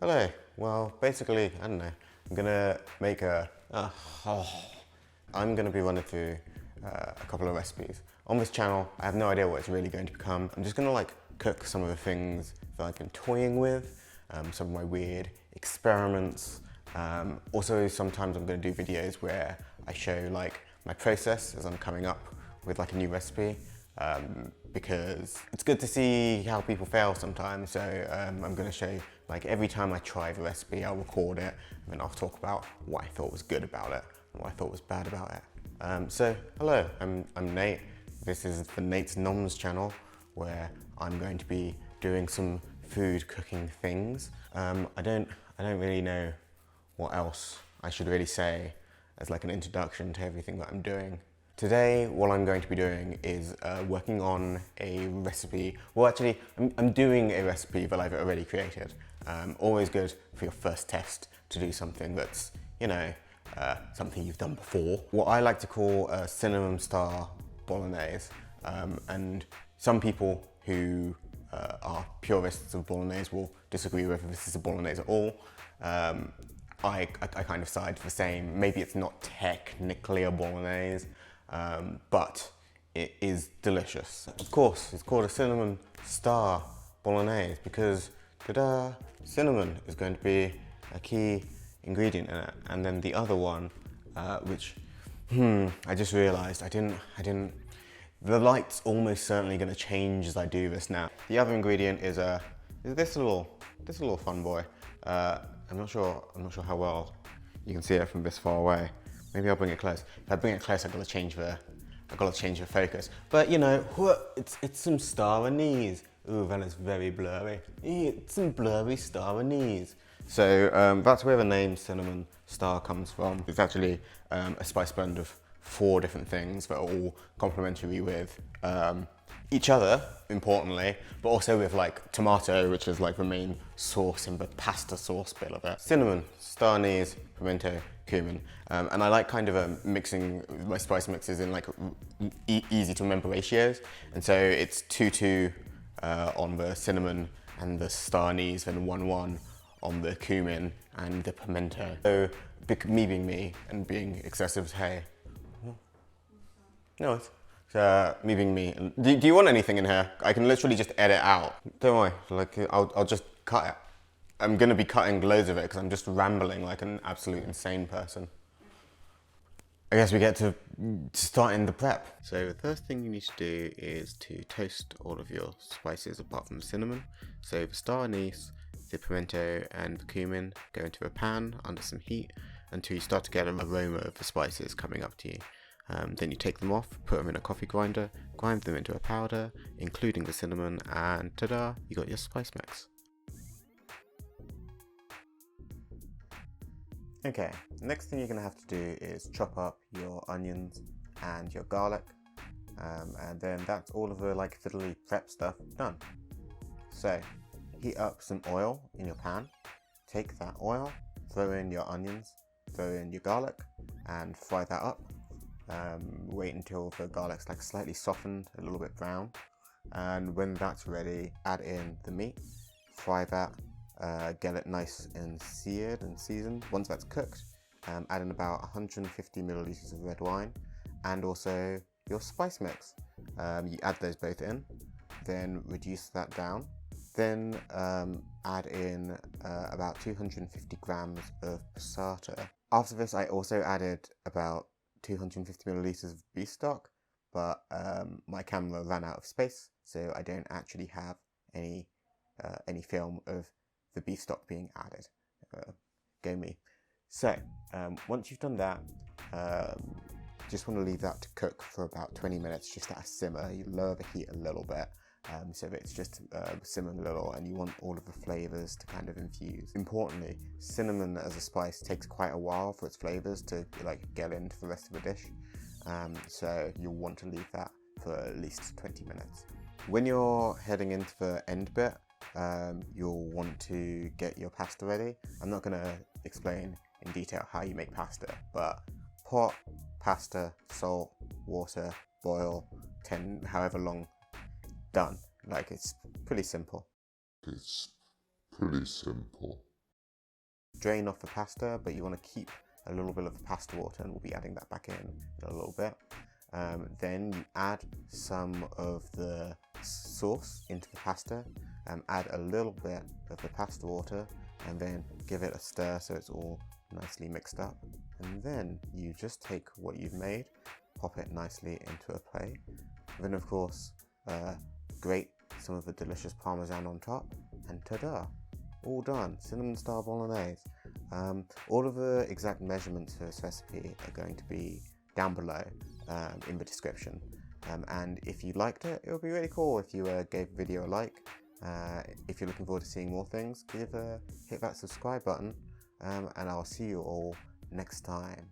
Hello. Well, basically, I don't know. I'm gonna make I'm gonna be running through a couple of recipes on this channel. I have no idea what it's really going to become. I'm just gonna like cook some of the things that I've been toying with, some of my weird experiments. Also, sometimes I'm gonna do videos where I show like my process as I'm coming up with like a new recipe. Because it's good to see how people fail sometimes. So I'm going to show you, like every time I try the recipe, I'll record it and then I'll talk about what I thought was good about it and what I thought was bad about it. So hello, I'm Nate. This is the Nate's Noms channel where I'm going to be doing some food cooking things. I don't really know what else I should really say as like an introduction to everything that I'm doing. Today, what I'm going to be doing is working on a recipe. Well, actually, I'm doing a recipe that I've already created. Always good for your first test to do something that's, you know, something you've done before. What I like to call a cinnamon star bolognese. And some people who are purists of bolognese will disagree whether this is a bolognese at all. I kind of side for the same. Maybe it's not technically a bolognese, but it is delicious. Of course, it's called a cinnamon star bolognese because, ta-da, cinnamon is going to be a key ingredient in it. And then the other one, which, I just realized I didn't, the light's almost certainly going to change as I do this now. The other ingredient is this little fun boy. I'm not sure how well you can see it from this far away. Maybe I'll bring it close. If I bring it close, I've got to change the focus. But you know, it's some Star Anise. Ooh, that is very blurry. It's some blurry Star Anise. So that's where the name cinnamon star comes from. It's actually a spice blend of 4 different things that are all complementary with each other, importantly, but also with like tomato, which is like the main sauce in the pasta sauce bit of it. Cinnamon, star anise, pimento, cumin. And I like kind of mixing my spice mixes in like easy to remember ratios. And so it's 2-2 on the cinnamon and the star anise, and 1-1 on the cumin and the pimento. So me being me and being excessive, hey. No, it's me being me. Do you want anything in here? I can literally just edit out. Don't worry, like I'll just cut it. I'm gonna be cutting loads of it because I'm just rambling like an absolute insane person. I guess we get to starting the prep. So the first thing you need to do is to toast all of your spices apart from the cinnamon. So the star anise, the pimento and the cumin go into a pan under some heat until you start to get an aroma of the spices coming up to you. Then you take them off, put them in a coffee grinder, grind them into a powder, including the cinnamon, and ta-da, you got your spice mix. Okay, next thing you're going to have to do is chop up your onions and your garlic, and then that's all of the like fiddly prep stuff done. So, heat up some oil in your pan, take that oil, throw in your onions, throw in your garlic, and fry that up. Wait until the garlic's like slightly softened, a little bit brown, and when that's ready, add in the meat, fry that, get it nice and seared and seasoned. Once that's cooked, add in about 150 milliliters of red wine and also your spice mix. You add those both in, then reduce that down, then add in about 250 grams of passata. After this, I also added about 250 milliliters of beef stock, but my camera ran out of space, so I don't actually have any film of the beef stock being added. Go me. So once you've done that, just want to leave that to cook for about 20 minutes, just at a simmer. You lower the heat a little bit, so that it's just simmering a little, and you want all of the flavors to kind of infuse. Importantly, cinnamon as a spice takes quite a while for its flavors to like get into the rest of the dish, so you'll want to leave that for at least 20 minutes. When you're heading into the end bit, you'll want to get your pasta ready. I'm not going to explain in detail how you make pasta, but pot, pasta, salt, water, boil, however long, done. Like, it's pretty simple. It's pretty simple. drain off the pasta, but you want to keep a little bit of the pasta water, and we'll be adding that back in a little bit. Then you add some of the sauce into the pasta, add a little bit of the pasta water, and then give it a stir so it's all nicely mixed up. And then you just take what you've made, pop it nicely into a plate. Then of course, grate some of the delicious parmesan on top, and ta-da! All done, cinnamon star bolognese. All of the exact measurements for this recipe are going to be down below in the description. And if you liked it, it would be really cool if you gave the video a like. If you're looking forward to seeing more things, hit that subscribe button, and I'll see you all next time.